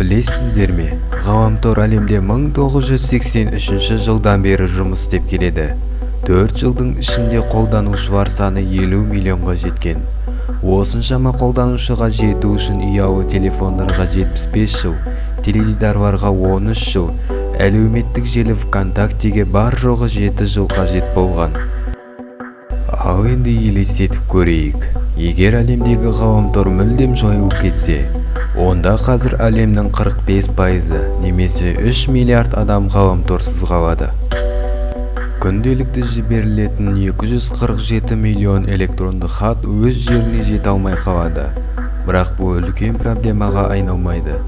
Білесіздер ме? Ғаламтор әлемде 1983 жылдан бері жұмыс істеп келеді. 4 жылдың ішінде қолданушылар саны 50 миллионға жеткен. Осыншама қолданушыға жету үшін ұялы телефондарға 75 жыл, теледидарларға 13 жыл, әлеуметтік желі ВКонтактеге бар жоғы 7 жыл қажет болған. Ал енді елестетіп көрейік. Егер әлемдегі ғаламтор мүлдем жойылып кетсе, онда қазір әлемнің 45%, немесе 3 миллиард адам ғаламторсыз қалады. Күнделікті жіберілетін 247 миллион электронды хат өз жеріне жете алмай қалады. Бірақ бұл үлкен проблемаға айналмайды.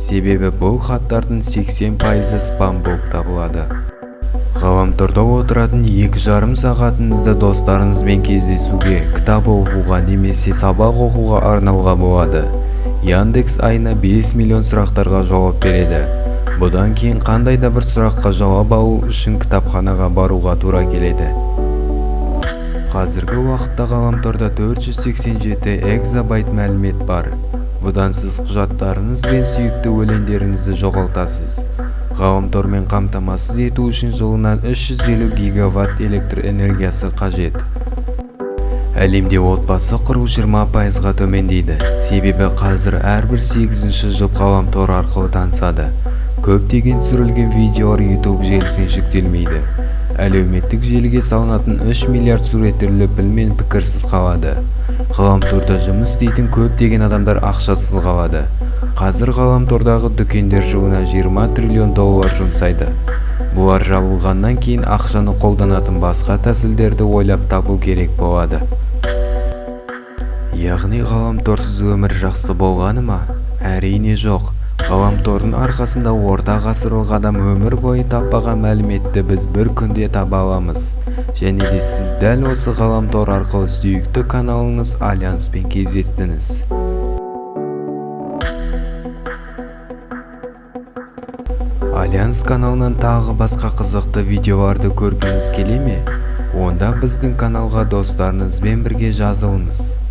Себебі бұл хаттардың 80% спам болып табылады. Ғаламторда отыратын 2,5 сағатыңызды достарыңызбен кездесуге, кітап оқуға немесе сабақ оқуға арнауға болады. Яндекс айына 5 миллион сұрақтарға жауап береді. Бұдан кейін қандай да бір сұраққа жауап алу үшін кітапханаға баруға тура келеді. Қазіргі уақытта ғаламторда 487 экзобайт мәлімет бар. Бұдан сіз құжаттарыңыз бен сүйікті өлеңдеріңізді жоғалтасыз. Ғаламтормен қамтамасыз ету үшін жылынан 350 гигаватт электр энергиясы қажет. Әлемде отбасы құру 20%-ға төмендейді. Себебі қазір әрбір 8-ші жұп ғаламтор арқылы танысады. Көптеген түсірілген видеолар YouTube желісіне жүктелмейді. Әлеуметтік желіге салынатын 3 миллиард суреттер пілмен пікірсіз қалады. Ғаламторда жұмыс істейтін көптеген адамдар ақшасыз қалады. Қазір ғаламтордағы дүкендер жылына 20 триллион доллар жұмсайды. Бұлар жабылғаннан кейін ақшаны қолданатын басқа тәсілдерді ойлап табу керек болады. Яғни ғаламторсыз өмір жақсы болғаны ма? Әрине жоқ. Ғаламтордың арқасында орта ғасырлық адам өмір бойы таппаған мәліметті біз бір күнде таба аламыз. Және де сіз дәл осы ғаламтор арқылы сүйікті каналыңыз Альянспен кездестіңіз. Альянс каналынан тағы басқа қызықты видеоларды көргіңіз келе ме? Онда біздің каналға достарыңызбен бірге жазылыңыз.